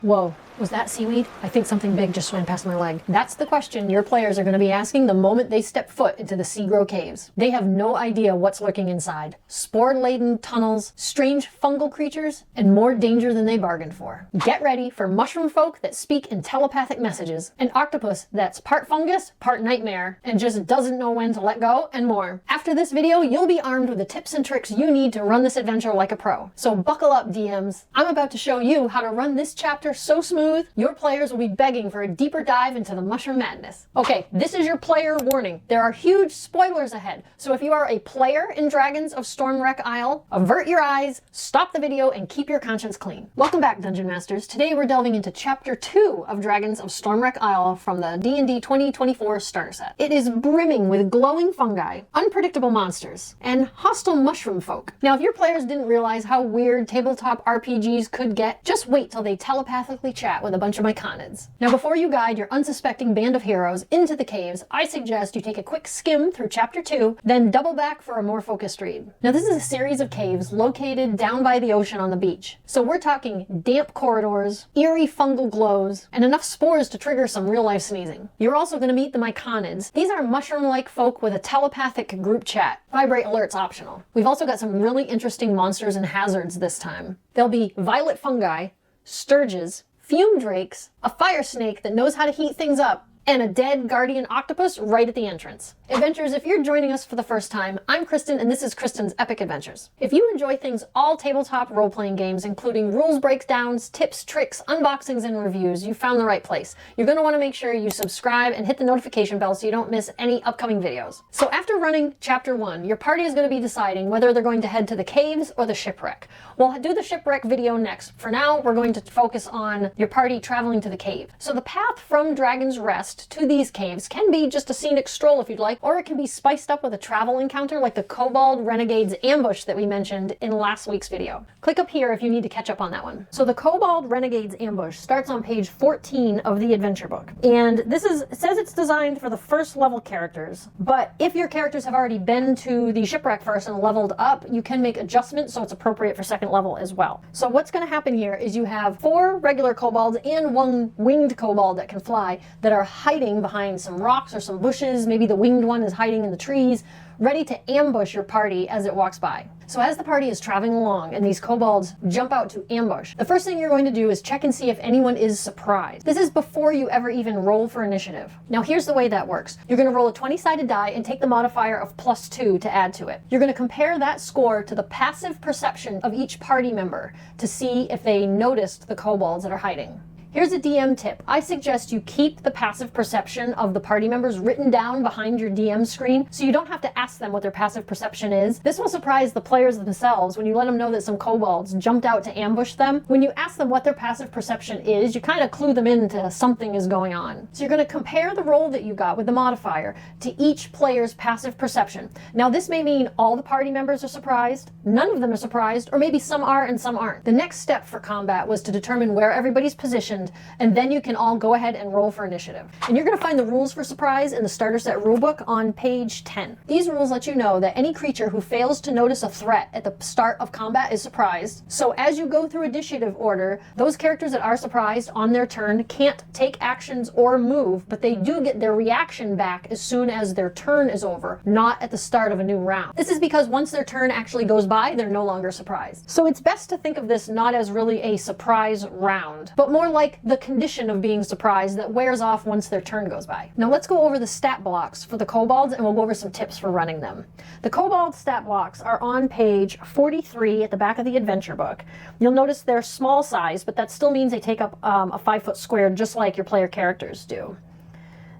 Whoa, was that seaweed? I think something big just swam past my leg. That's the question your players are going to be asking the moment they step foot into the Seagrow Caves. They have no idea what's lurking inside. Spore-laden tunnels, strange fungal creatures, and more danger than they bargained for. Get ready for mushroom folk that speak in telepathic messages, an octopus that's part fungus, part nightmare, and just doesn't know when to let go, and more. After this video, you'll be armed with the tips and tricks you need to run this adventure like a pro. So buckle up, DMs. I'm about to show you how to run this chapter so smooth, your players will be begging for a deeper dive into the mushroom madness. Okay, this is your player warning. There are huge spoilers ahead, so if you are a player in Dragons of Stormwreck Isle, avert your eyes, stop the video, and keep your conscience clean. Welcome back, Dungeon Masters. Today we're delving into Chapter 2 of Dragons of Stormwreck Isle from the D&D 2024 starter set. It is brimming with glowing fungi, unpredictable monsters, and hostile mushroom folk. Now, if your players didn't realize how weird tabletop RPGs could get, just wait till they telepathically chat with a bunch of myconids. Now, before you guide your unsuspecting band of heroes into the caves, I suggest you take a quick skim through Chapter 2, then double back for a more focused read. Now, this is a series of caves located down by the ocean on the beach. So we're talking damp corridors, eerie fungal glows, and enough spores to trigger some real-life sneezing. You're also going to meet the myconids. These are mushroom-like folk with a telepathic group chat. Vibrate alerts optional. We've also got some really interesting monsters and hazards this time. There'll be violet fungi, Sturges, fume drakes, a fire snake that knows how to heat things up, and a dead guardian octopus right at the entrance. Adventurers, if you're joining us for the first time, I'm Kristen and this is Kristen's Epic Adventures. If you enjoy things all tabletop role-playing games, including rules breakdowns, tips, tricks, unboxings, and reviews, you found the right place. You're going to want to make sure you subscribe and hit the notification bell so you don't miss any upcoming videos. So after running Chapter 1, your party is going to be deciding whether they're going to head to the caves or the shipwreck. We'll do the shipwreck video next. For now, we're going to focus on your party traveling to the cave. So the path from Dragon's Rest to these caves can be just a scenic stroll if you'd like, or it can be spiced up with a travel encounter like the Kobold Renegade's ambush that we mentioned in last week's video. Click up here if you need to catch up on that one. So the Kobold Renegade's ambush starts on page 14 of the adventure book. And it says it's designed for the first level characters, but if your characters have already been to the shipwreck first and leveled up, you can make adjustments so it's appropriate for second level as well. So what's going to happen here is you have 4 regular kobolds and 1 winged kobold that can fly that are hiding behind some rocks or some bushes. Maybe the winged one is hiding in the trees, ready to ambush your party as it walks by. So as the party is traveling along and these kobolds jump out to ambush, the first thing you're going to do is check and see if anyone is surprised. This is before you ever even roll for initiative. Now here's the way that works. You're going to roll a 20-sided die and take the modifier of +2 to add to it. You're going to compare that score to the passive perception of each party member to see if they noticed the kobolds that are hiding. Here's a DM tip. I suggest you keep the passive perception of the party members written down behind your DM screen so you don't have to ask them what their passive perception is. This will surprise the players themselves when you let them know that some kobolds jumped out to ambush them. When you ask them what their passive perception is, you kind of clue them into something is going on. So you're going to compare the roll that you got with the modifier to each player's passive perception. Now this may mean all the party members are surprised, none of them are surprised, or maybe some are and some aren't. The next step for combat was to determine where everybody's positioned, and then you can all go ahead and roll for initiative. And you're going to find the rules for surprise in the starter set rulebook on page 10. These rules let you know that any creature who fails to notice a threat at the start of combat is surprised. So as you go through initiative order, those characters that are surprised on their turn can't take actions or move, but they do get their reaction back as soon as their turn is over, not at the start of a new round. This is because once their turn actually goes by, they're no longer surprised. So it's best to think of this not as really a surprise round, but more like the condition of being surprised that wears off once their turn goes by. Now let's go over the stat blocks for the kobolds and we'll go over some tips for running them. The kobold stat blocks are on page 43 at the back of the adventure book. You'll notice they're small size, but that still means they take up a 5-foot square just like your player characters do.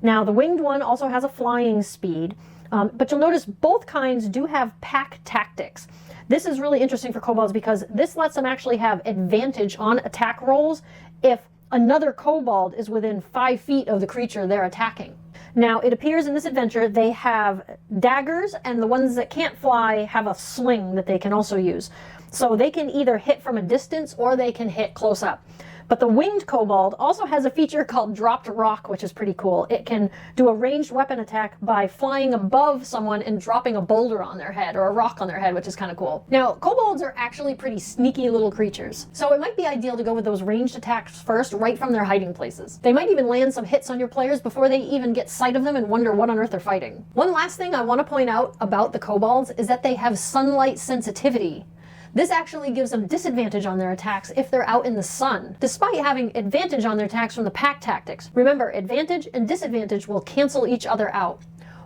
Now the winged one also has a flying speed, but you'll notice both kinds do have pack tactics. This is really interesting for kobolds because this lets them actually have advantage on attack rolls if another kobold is within 5 feet of the creature they're attacking. Now, it appears in this adventure they have daggers, and the ones that can't fly have a sling that they can also use. So they can either hit from a distance or they can hit close up. But the winged kobold also has a feature called dropped rock, which is pretty cool. It can do a ranged weapon attack by flying above someone and dropping a boulder on their head or a rock on their head, which is kind of cool. Now, kobolds are actually pretty sneaky little creatures, so it might be ideal to go with those ranged attacks first, right from their hiding places. They might even land some hits on your players before they even get sight of them and wonder what on earth they're fighting. One last thing I want to point out about the kobolds is that they have sunlight sensitivity. This actually gives them disadvantage on their attacks if they're out in the sun, despite having advantage on their attacks from the pack tactics. Remember, advantage and disadvantage will cancel each other out.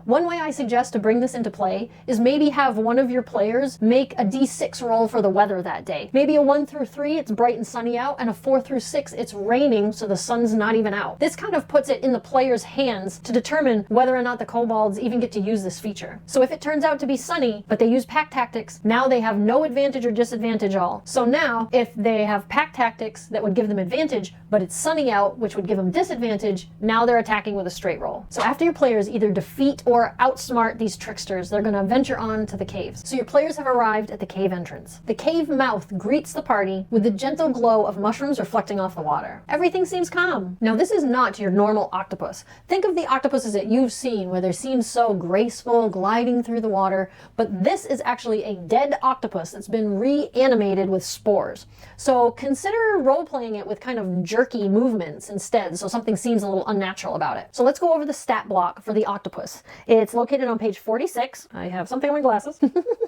One way I suggest to bring this into play is maybe have one of your players make a d6 roll for the weather that day. Maybe a 1 through 3, it's bright and sunny out, and a 4 through 6, it's raining, so the sun's not even out. This kind of puts it in the player's hands to determine whether or not the kobolds even get to use this feature. So if it turns out to be sunny, but they use pack tactics, now they have no advantage or disadvantage all. So now, if they have pack tactics that would give them advantage, but it's sunny out, which would give them disadvantage, now they're attacking with a straight roll. So after your players either defeat or outsmart these tricksters, they're going to venture on to the caves. So your players have arrived at the cave entrance. The cave mouth greets the party with the gentle glow of mushrooms reflecting off the water. Everything seems calm. Now, this is not your normal octopus. Think of the octopuses that you've seen where they seem so graceful, gliding through the water, but this is actually a dead octopus that's been reanimated with spores. So consider role-playing it with kind of jerky movements instead, so something seems a little unnatural about it. So let's go over the stat block for the octopus. It's located on page 46. I have something on my glasses.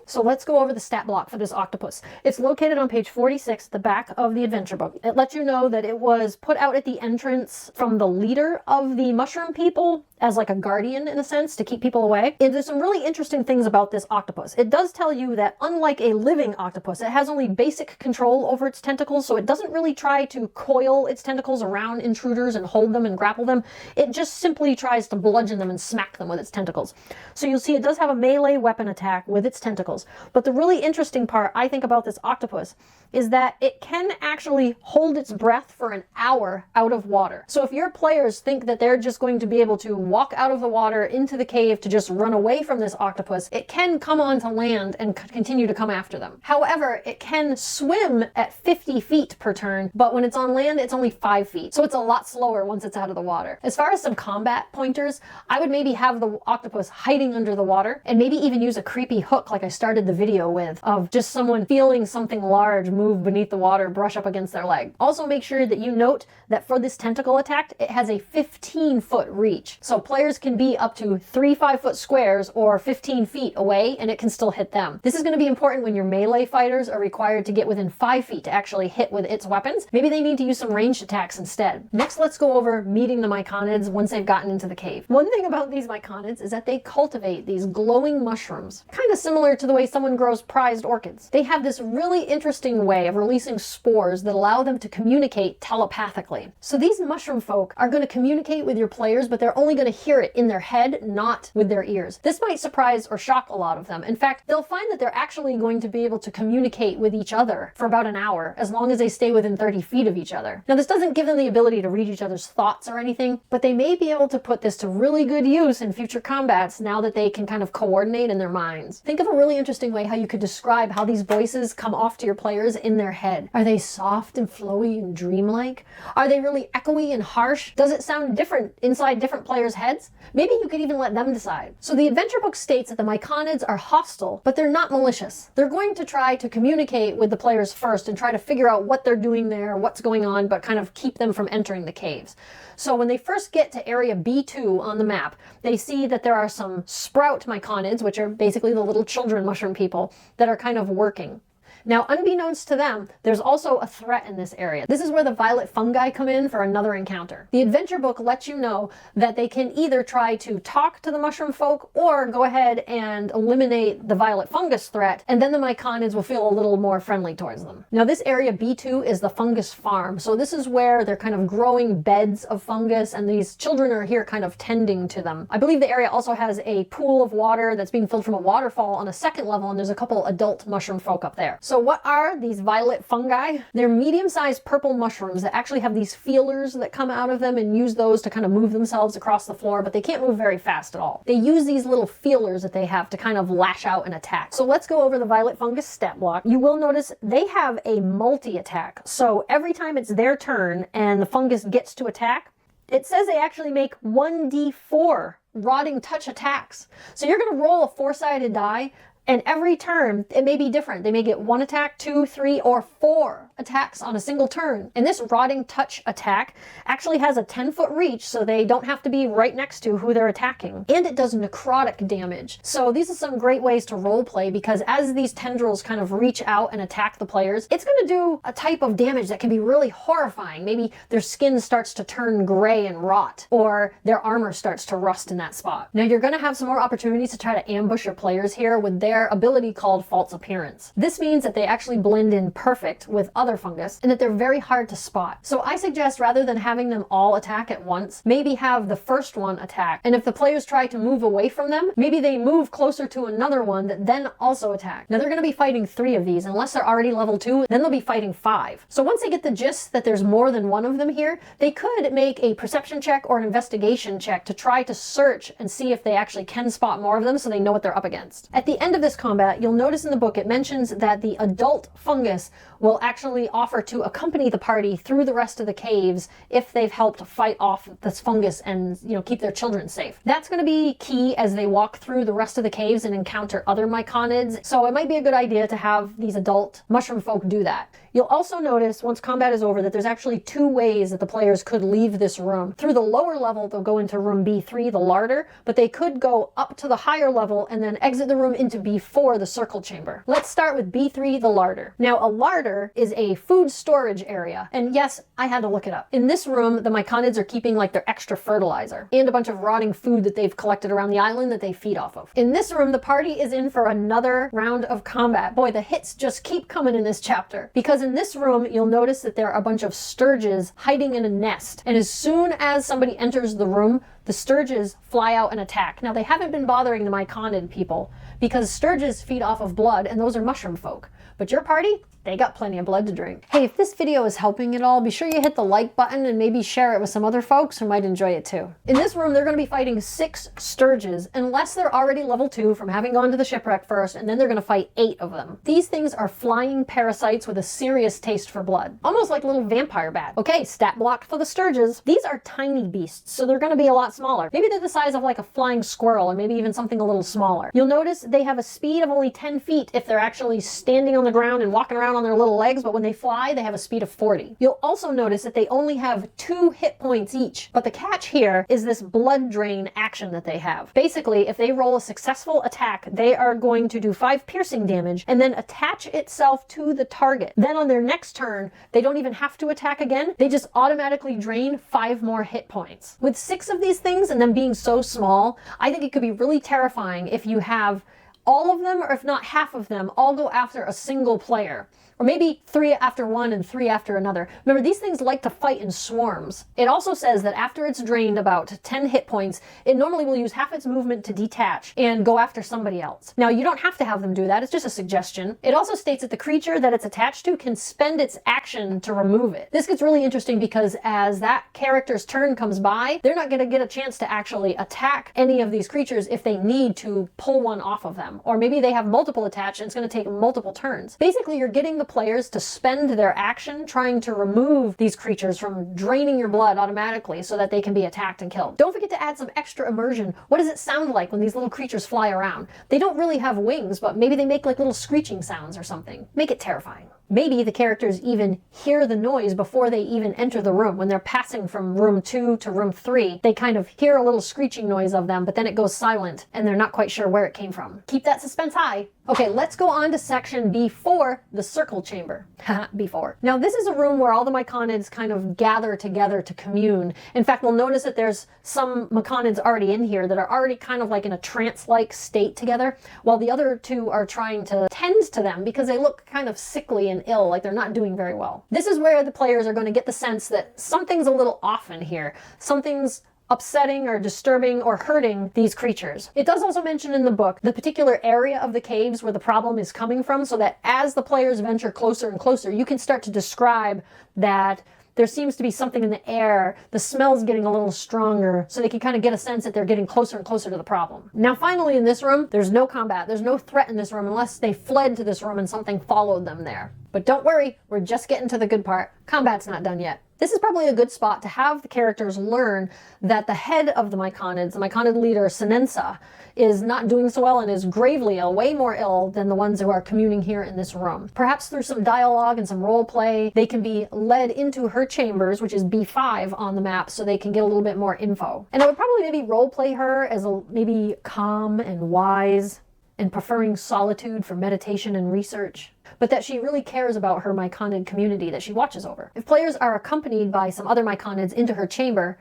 So let's go over the stat block for this octopus. It's located on page 46, the back of the adventure book. It lets you know that it was put out at the entrance from the leader of the mushroom people as like a guardian in a sense to keep people away. And there's some really interesting things about this octopus. It does tell you that unlike a living octopus, it has only basic control over its tentacles, so it doesn't really try to coil its tentacles around intruders and hold them and grapple them. It just simply tries to bludgeon them and smack them with its tentacles. So you'll see it does have a melee weapon attack with its tentacles. But the really interesting part I think about this octopus is that it can actually hold its breath for an hour out of water. So if your players think that they're just going to be able to walk out of the water into the cave to just run away from this octopus, it can come onto land and continue to come after them. However, it can swim at 50 feet per turn, but when it's on land, it's only 5 feet. So it's a lot slower once it's out of the water. As far as some combat pointers, I would maybe have the octopus hiding under the water and maybe even use a creepy hook like I started the video with, of just someone feeling something large move beneath the water, brush up against their leg. Also make sure that you note that for this tentacle attack, it has a 15-foot reach. So players can be up to 3 5-foot squares or 15 feet away and it can still hit them. This is going to be important when your melee fighters are required to get within 5 feet to actually hit with its weapons. Maybe they need to use some ranged attacks instead. Next, let's go over meeting the myconids once they've gotten into the cave. One thing about these myconids is that they cultivate these glowing mushrooms, kind of similar to the way someone grows prized orchids. They have this really interesting way of releasing spores that allow them to communicate telepathically. So these mushroom folk are going to communicate with your players, but they're only going to hear it in their head, not with their ears. This might surprise or shock a lot of them. In fact, they'll find that they're actually going to be able to communicate with each other for about an hour, as long as they stay within 30 feet of each other. Now, this doesn't give them the ability to read each other's thoughts or anything, but they may be able to put this to really good use in future combats now that they can kind of coordinate in their minds. Think of a really interesting way how you could describe how these voices come off to your players in their head. Are they soft and flowy and dreamlike? Are they really echoey and harsh? Does it sound different inside different players' heads? Maybe you could even let them decide. So the adventure book states that the myconids are hostile, but they're not malicious. They're going to try to communicate with the players first and try to figure out what they're doing there, what's going on, but kind of keep them from entering the caves. So when they first get to area B2 on the map, they see that there are some sprout myconids, which are basically the little children mushroom people, that are kind of working. Now, unbeknownst to them, there's also a threat in this area. This is where the violet fungi come in for another encounter. The adventure book lets you know that they can either try to talk to the mushroom folk or go ahead and eliminate the violet fungus threat, and then the myconids will feel a little more friendly towards them. Now, this area B2 is the fungus farm. So this is where they're kind of growing beds of fungus, and these children are here kind of tending to them. I believe the area also has a pool of water that's being filled from a waterfall on a second level, and there's a couple adult mushroom folk up there. So So what are these violet fungi? They're medium-sized purple mushrooms that actually have these feelers that come out of them and use those to kind of move themselves across the floor, but they can't move very fast at all. They use these little feelers that they have to kind of lash out and attack. So let's go over the violet fungus stat block. You will notice they have a multi-attack. So every time it's their turn and the fungus gets to attack, it says they actually make 1d4 rotting touch attacks. So you're going to roll a 4-sided die, and every turn it may be different. They may get 1 attack, 2, 3, or 4 attacks on a single turn. And this rotting touch attack actually has a 10-foot reach, so they don't have to be right next to who they're attacking. And it does necrotic damage. So these are some great ways to role play, because as these tendrils kind of reach out and attack the players, it's going to do a type of damage that can be really horrifying. Maybe their skin starts to turn gray and rot, or their armor starts to rust in that spot. Now you're going to have some more opportunities to try to ambush your players here with their ability called false appearance. This means that they actually blend in perfect with other fungus and that they're very hard to spot. So I suggest, rather than having them all attack at once, maybe have the first one attack, and if the players try to move away from them, maybe they move closer to another one that then also attack. Now they're going to be fighting 3 of these unless they're already level 2, then they'll be fighting 5. So once they get the gist that there's more than one of them here, they could make a perception check or an investigation check to try to search and see if they actually can spot more of them so they know what they're up against. At the end of this combat, you'll notice in the book it mentions that the adult fungus will actually offer to accompany the party through the rest of the caves if they've helped fight off this fungus and, keep their children safe. That's going to be key as they walk through the rest of the caves and encounter other myconids. So it might be a good idea to have these adult mushroom folk do that. You'll also notice once combat is over that there's actually 2 ways that the players could leave this room. Through the lower level, they'll go into room B3, the larder, but they could go up to the higher level and then exit the room into B4, the circle chamber. Let's start with B3, the larder. Now, a larder is a food storage area. And yes, I had to look it up. In this room, the myconids are keeping like their extra fertilizer and a bunch of rotting food that they've collected around the island that they feed off of. In this room, the party is in for another round of combat. Boy, the hits just keep coming in this chapter, because in this room, you'll notice that there are a bunch of Sturges hiding in a nest. And as soon as somebody enters the room, the Sturges fly out and attack. Now, they haven't been bothering the myconid people because Sturges feed off of blood, and those are mushroom folk. But your party, they got plenty of blood to drink. Hey, if this video is helping at all, be sure you hit the like button and maybe share it with some other folks who might enjoy it too. In this room, they're going to be fighting 6 Sturges, unless they're already level 2 from having gone to the shipwreck first, and then they're going to fight 8 of them. These things are flying parasites with a serious taste for blood. Almost like little vampire bats. Okay, stat block for the Sturges. These are tiny beasts, so they're going to be a lot smaller. Maybe they're the size of like a flying squirrel, or maybe even something a little smaller. You'll notice they have a speed of only 10 feet if they're actually standing on the ground and walking around on their little legs, but when they fly, they have a speed of 40. You'll also notice that they only have 2 hit points each, but the catch here is this blood drain action that they have. Basically, if they roll a successful attack, they are going to do 5 piercing damage and then attach itself to the target. Then on their next turn, they don't even have to attack again. They just automatically drain 5 more hit points. With 6 of these things and them being so small, I think it could be really terrifying if you have all of them, or if not half of them, all go after a single player. Or maybe 3 after one and 3 after another. Remember, these things like to fight in swarms. It also says that after it's drained about 10 hit points, it normally will use half its movement to detach and go after somebody else. Now, you don't have to have them do that. It's just a suggestion. It also states that the creature that it's attached to can spend its action to remove it. This gets really interesting because as that character's turn comes by, they're not going to get a chance to actually attack any of these creatures if they need to pull one off of them. Or maybe they have multiple attached and it's going to take multiple turns. Basically, you're getting the players to spend their action trying to remove these creatures from draining your blood automatically so that they can be attacked and killed. Don't forget to add some extra immersion. What does it sound like when these little creatures fly around? They don't really have wings, but maybe they make like little screeching sounds or something. Make it terrifying. Maybe the characters even hear the noise before they even enter the room. When they're passing from room 2 to room 3, they kind of hear a little screeching noise of them, but then it goes silent and they're not quite sure where it came from. Keep that suspense high. Okay, let's go on to section B4, the circle chamber. B4. Now, this is a room where all the myconids kind of gather together to commune. In fact, we'll notice that there's some myconids already in here that are already kind of like in a trance-like state together, while the other 2 are trying to tend to them because they look kind of sickly and ill, like they're not doing very well. This is where the players are going to get the sense that something's a little off in here. Something's upsetting or disturbing or hurting these creatures. It does also mention in the book the particular area of the caves where the problem is coming from, so that as the players venture closer and closer, you can start to describe that there seems to be something in the air, the smell's getting a little stronger, so they can kind of get a sense that they're getting closer and closer to the problem. Now finally in this room, there's no combat, there's no threat in this room unless they fled to this room and something followed them there. But don't worry, we're just getting to the good part. Combat's not done yet. This is probably a good spot to have the characters learn that the head of the myconids, the myconid leader, Sinensa, is not doing so well and is gravely ill, way more ill than the ones who are communing here in this room. Perhaps through some dialogue and some role play, they can be led into her chambers, which is B5 on the map, so they can get a little bit more info. And I would probably maybe role play her as maybe calm and wise and preferring solitude for meditation and research, but that she really cares about her myconid community that she watches over. If players are accompanied by some other myconids into her chamber,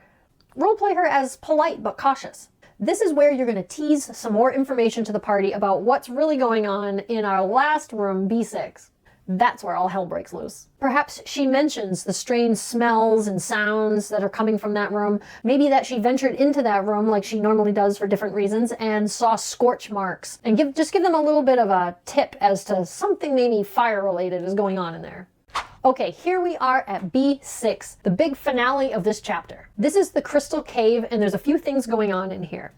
roleplay her as polite but cautious. This is where you're going to tease some more information to the party about what's really going on in our last room, B6. That's where all hell breaks loose. Perhaps she mentions the strange smells and sounds that are coming from that room. Maybe that she ventured into that room like she normally does for different reasons and saw scorch marks. And just give them a little bit of a tip as to something maybe fire related is going on in there. Okay, here we are at B6, the big finale of this chapter. This is the crystal cave, and there's a few things going on in here.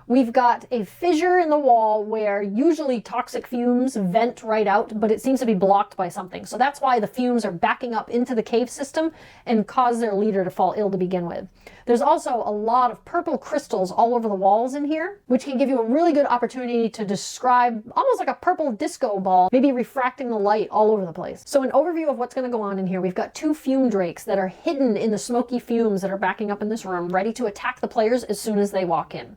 We've got a fissure in the wall where usually toxic fumes vent right out, but it seems to be blocked by something. So that's why the fumes are backing up into the cave system and cause their leader to fall ill to begin with. There's also a lot of purple crystals all over the walls in here, which can give you a really good opportunity to describe almost like a purple disco ball, maybe refracting the light all over the place. So an overview of what's going to go on in here, we've got 2 fume drakes that are hidden in the smoky fumes that are backing up in this room, ready to attack the players as soon as they walk in.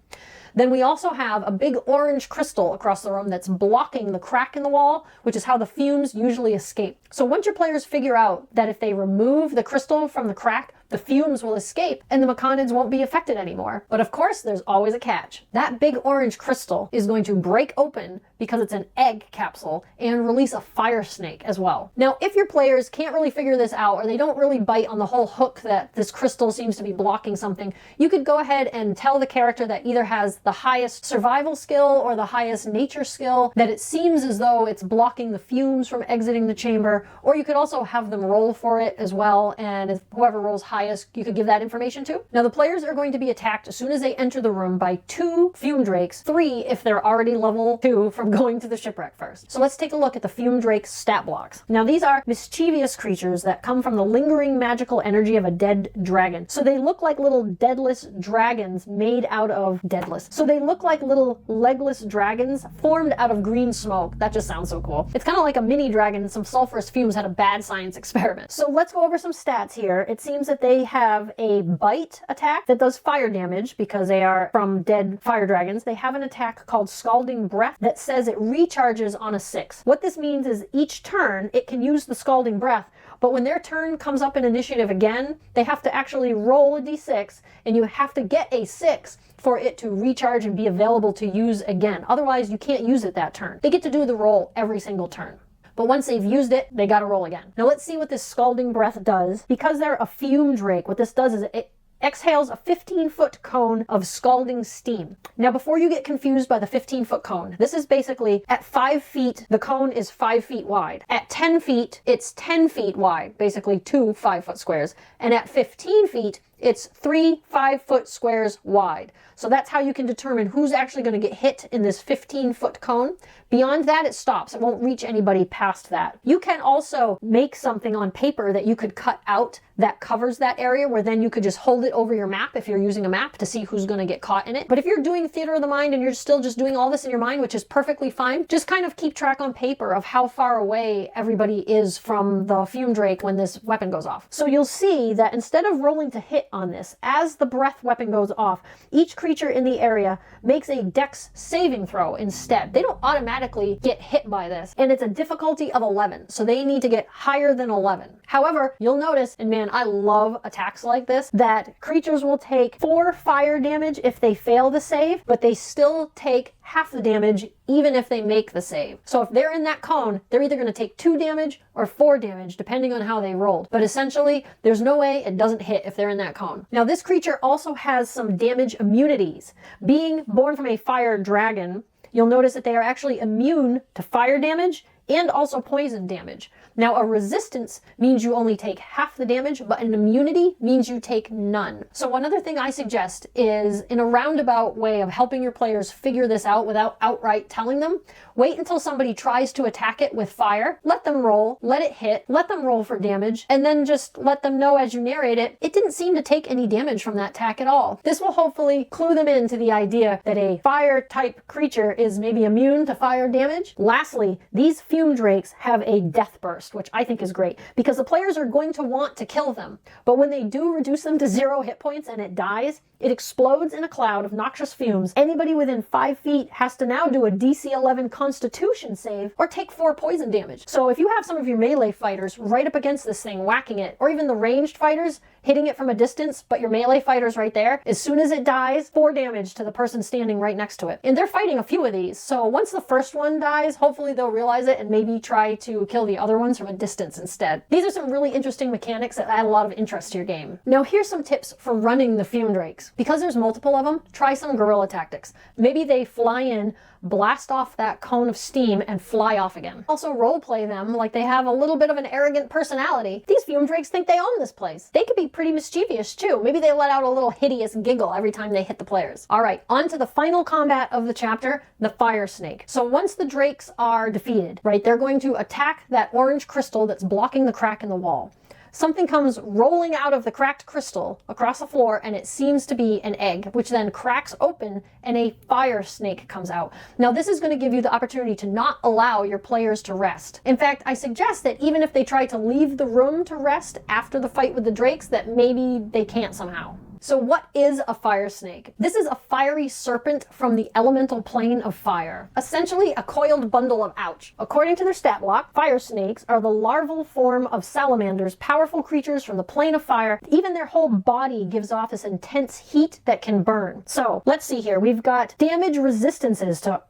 Then we also have a big orange crystal across the room that's blocking the crack in the wall, which is how the fumes usually escape. So once your players figure out that if they remove the crystal from the crack, the fumes will escape and the myconids won't be affected anymore. But of course, there's always a catch. That big orange crystal is going to break open because it's an egg capsule and release a fire snake as well. Now, if your players can't really figure this out or they don't really bite on the whole hook that this crystal seems to be blocking something, you could go ahead and tell the character that either has the highest survival skill or the highest nature skill, that it seems as though it's blocking the fumes from exiting the chamber, or you could also have them roll for it as well, and if whoever rolls highest, you could give that information to. Now the players are going to be attacked as soon as they enter the room by 2 fume drakes, 3 if they're already level 2 from going to the shipwreck first. So let's take a look at the fume drake stat blocks. Now these are mischievous creatures that come from the lingering magical energy of a dead dragon. So they look like little deadless dragons made out of deadless. So they look like little legless dragons formed out of green smoke. That just sounds so cool. It's kind of like a mini dragon and some sulfurous fumes had a bad science experiment. So let's go over some stats here. It seems that they have a bite attack that does fire damage because they are from dead fire dragons. They have an attack called Scalding Breath that says it recharges on a 6. What this means is each turn it can use the Scalding Breath, but when their turn comes up in initiative again, they have to actually roll a d6 and you have to get a 6 for it to recharge and be available to use again. Otherwise, you can't use it that turn. They get to do the roll every single turn. But once they've used it, they gotta roll again. Now let's see what this Scalding Breath does. Because they're a fume drake, what this does is it exhales a 15-foot cone of scalding steam. Now before you get confused by the 15-foot cone, this is basically at 5 feet, the cone is 5 feet wide. At 10 feet, it's 10 feet wide, basically 2 5-foot squares. And at 15 feet, it's 3 5-foot squares wide. So that's how you can determine who's actually going to get hit in this 15-foot cone. Beyond that, it stops. It won't reach anybody past that. You can also make something on paper that you could cut out that covers that area, where then you could just hold it over your map if you're using a map to see who's going to get caught in it. But if you're doing theater of the mind and you're still just doing all this in your mind, which is perfectly fine, just kind of keep track on paper of how far away everybody is from the fume drake when this weapon goes off. So you'll see that instead of rolling to hit on this, as the breath weapon goes off, each creature in the area makes a dex saving throw instead. They don't automatically get hit by this, and it's a difficulty of 11, so they need to get higher than 11. However, you'll notice, and man, I love attacks like this, that creatures will take 4 fire damage if they fail the save, but they still take half the damage even if they make the save. So if they're in that cone, they're either going to take 2 damage or 4 damage depending on how they rolled. But essentially, there's no way it doesn't hit if they're in that cone. Now this creature also has some damage immunities. Being born from a fire dragon, you'll notice that they are actually immune to fire damage and also poison damage. Now, a resistance means you only take half the damage, but an immunity means you take none. So one other thing I suggest is, in a roundabout way of helping your players figure this out without outright telling them, wait until somebody tries to attack it with fire, let them roll, let it hit, let them roll for damage, and then just let them know as you narrate it, it didn't seem to take any damage from that attack at all. This will hopefully clue them into the idea that a fire-type creature is maybe immune to fire damage. Lastly, these fume drakes have a death burst, which I think is great, because the players are going to want to kill them. But when they do reduce them to 0 hit points and it dies, it explodes in a cloud of noxious fumes. Anybody within 5 feet has to now do a DC 11 Constitution save or take 4 poison damage. So if you have some of your melee fighters right up against this thing whacking it, or even the ranged fighters hitting it from a distance, but your melee fighter's right there, as soon as it dies, 4 damage to the person standing right next to it. And they're fighting a few of these, so once the first one dies, hopefully they'll realize it and maybe try to kill the other ones from a distance instead. These are some really interesting mechanics that add a lot of interest to your game. Now here's some tips for running the fume drakes. Because there's multiple of them, try some guerrilla tactics. Maybe they fly in, blast off that cone of steam, and fly off again. Also roleplay them like they have a little bit of an arrogant personality. These fume drakes think they own this place. They could be pretty mischievous too. Maybe they let out a little hideous giggle every time they hit the players. Alright, on to the final combat of the chapter, the fire snake. So once the drakes are defeated, right, they're going to attack that orange crystal that's blocking the crack in the wall. Something comes rolling out of the cracked crystal across the floor, and it seems to be an egg, which then cracks open and a fire snake comes out. Now this is going to give you the opportunity to not allow your players to rest. In fact, I suggest that even if they try to leave the room to rest after the fight with the drakes, that maybe they can't somehow. So what is a fire snake? This is a fiery serpent from the elemental plane of fire. Essentially a coiled bundle of ouch. According to their stat block, fire snakes are the larval form of salamanders, powerful creatures from the plane of fire. Even their whole body gives off this intense heat that can burn. So let's see here. We've got damage resistances to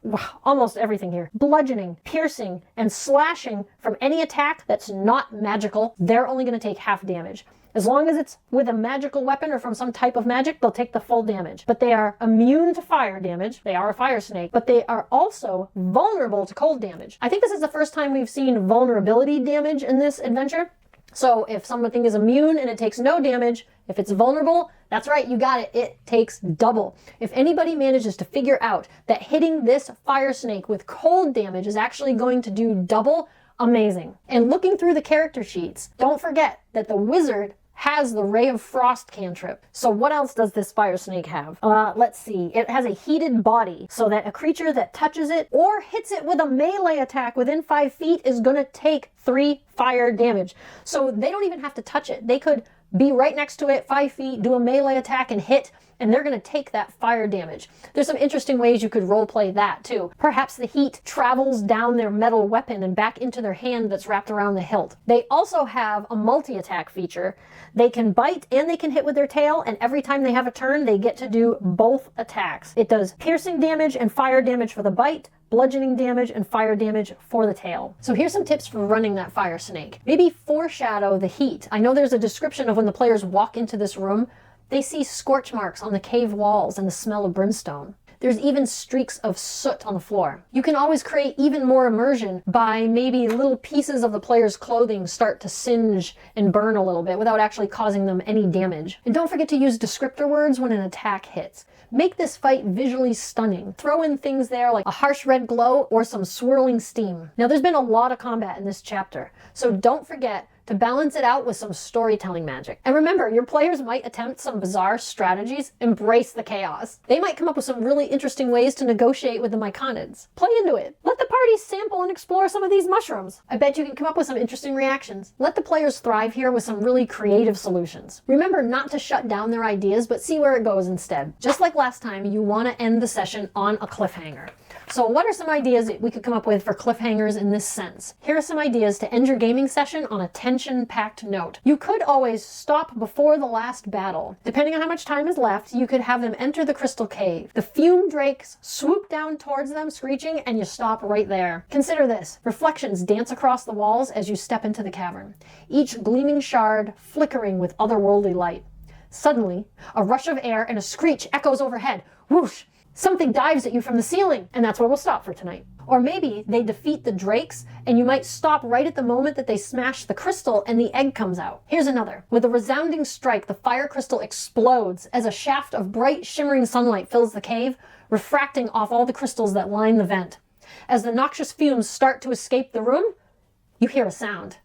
almost everything here. Bludgeoning, piercing, and slashing from any attack that's not magical. They're only going to take half damage. As long as it's with a magical weapon or from some type of magic, they'll take the full damage. But they are immune to fire damage. They are a fire snake, but they are also vulnerable to cold damage. I think this is the first time we've seen vulnerability damage in this adventure. So if something is immune and it takes no damage, if it's vulnerable, that's right, you got it. It takes double. If anybody manages to figure out that hitting this fire snake with cold damage is actually going to do double, amazing. And looking through the character sheets, don't forget that the wizard has the Ray of Frost cantrip. So what else does this fire snake have? Let's see. It has a heated body, so that a creature that touches it or hits it with a melee attack within 5 feet is going to take 3 fire damage. So they don't even have to touch it. They could be right next to it, 5 feet, do a melee attack and hit, and they're going to take that fire damage. There's some interesting ways you could roleplay that too. Perhaps the heat travels down their metal weapon and back into their hand that's wrapped around the hilt. They also have a multi-attack feature. They can bite and they can hit with their tail, and every time they have a turn, they get to do both attacks. It does piercing damage and fire damage for the bite, bludgeoning damage and fire damage for the tail. So here's some tips for running that fire snake. Maybe foreshadow the heat. I know there's a description of when the players walk into this room, they see scorch marks on the cave walls and the smell of brimstone. There's even streaks of soot on the floor. You can always create even more immersion by maybe little pieces of the player's clothing start to singe and burn a little bit without actually causing them any damage. And don't forget to use descriptor words when an attack hits. Make this fight visually stunning. Throw in things there like a harsh red glow or some swirling steam. Now there's been a lot of combat in this chapter, so don't forget to balance it out with some storytelling magic. And remember, your players might attempt some bizarre strategies. Embrace the chaos. They might come up with some really interesting ways to negotiate with the myconids. Play into it. Let the party sample and explore some of these mushrooms. I bet you can come up with some interesting reactions. Let the players thrive here with some really creative solutions. Remember not to shut down their ideas, but see where it goes instead. Just like last time, you want to end the session on a cliffhanger. So what are some ideas that we could come up with for cliffhangers in this sense? Here are some ideas to end your gaming session on a tension tension-packed note. You could always stop before the last battle. Depending on how much time is left, you could have them enter the crystal cave. The fume drakes swoop down towards them, screeching, and you stop right there. Consider this. Reflections dance across the walls as you step into the cavern, each gleaming shard flickering with otherworldly light. Suddenly, a rush of air and a screech echoes overhead. Whoosh! Something dives at you from the ceiling, and that's where we'll stop for tonight. Or maybe they defeat the drakes, and you might stop right at the moment that they smash the crystal and the egg comes out. Here's another. With a resounding strike, the fire crystal explodes as a shaft of bright, shimmering sunlight fills the cave, refracting off all the crystals that line the vent. As the noxious fumes start to escape the room, you hear a sound.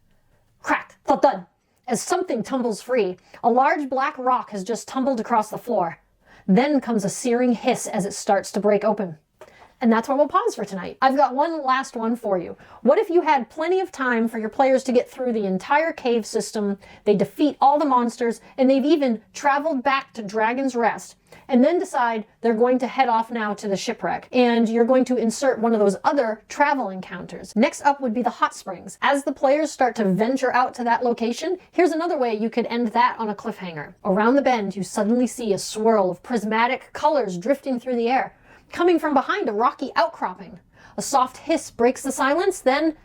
Crack, thud, thud. As something tumbles free, a large black rock has just tumbled across the floor. Then comes a searing hiss as it starts to break open. And that's where we'll pause for tonight. I've got one last one for you. What if you had plenty of time for your players to get through the entire cave system, they defeat all the monsters, and they've even traveled back to Dragon's Rest, and then decide they're going to head off now to the shipwreck, and you're going to insert one of those other travel encounters. Next up would be the hot springs. As the players start to venture out to that location, here's another way you could end that on a cliffhanger. Around the bend, you suddenly see a swirl of prismatic colors drifting through the air, coming from behind a rocky outcropping. A soft hiss breaks the silence, then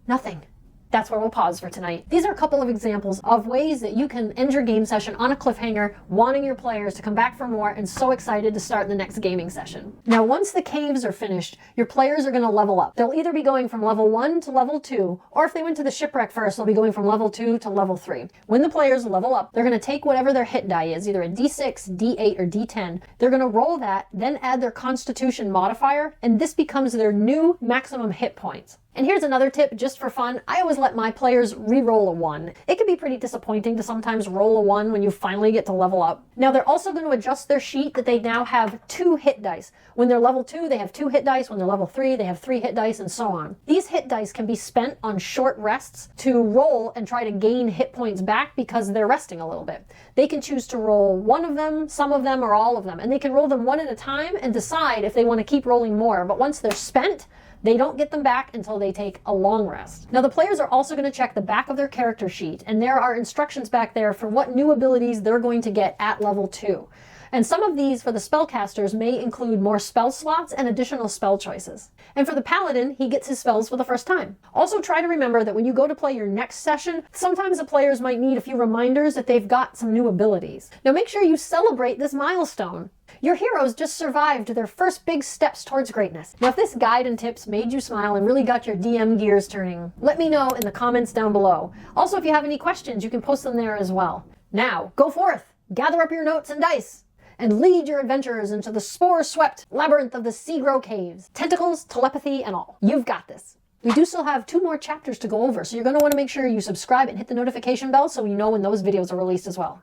nothing. That's where we'll pause for tonight. These are a couple of examples of ways that you can end your game session on a cliffhanger, wanting your players to come back for more and so excited to start the next gaming session. Now, once the caves are finished, your players are going to level up. They'll either be going from level 1 to level 2, or if they went to the shipwreck first, they'll be going from level 2 to level 3. When the players level up, they're going to take whatever their hit die is, either a d6, d8, or d10. They're going to roll that, then add their constitution modifier, and this becomes their new maximum hit points. And here's another tip, just for fun. I always let my players re-roll a 1. It can be pretty disappointing to sometimes roll a 1 when you finally get to level up. Now, they're also going to adjust their sheet that they now have 2 hit dice. When they're level 2, they have 2 hit dice. When they're level 3, they have 3 hit dice, and so on. These hit dice can be spent on short rests to roll and try to gain hit points back because they're resting a little bit. They can choose to roll one of them, some of them, or all of them. And they can roll them one at a time and decide if they want to keep rolling more. But once they're spent, they don't get them back until they take a long rest. Now, the players are also going to check the back of their character sheet, and there are instructions back there for what new abilities they're going to get at level 2. And some of these for the spellcasters may include more spell slots and additional spell choices. And for the paladin, he gets his spells for the first time. Also, try to remember that when you go to play your next session, sometimes the players might need a few reminders that they've got some new abilities. Now, make sure you celebrate this milestone. Your heroes just survived their first big steps towards greatness. Now, if this guide and tips made you smile and really got your DM gears turning, let me know in the comments down below. Also, if you have any questions, you can post them there as well. Now, go forth, gather up your notes and dice, and lead your adventurers into the spore-swept labyrinth of the Seagrow Caves. Tentacles, telepathy, and all. You've got this. We do still have 2 more chapters to go over, so you're going to want to make sure you subscribe and hit the notification bell so you know when those videos are released as well.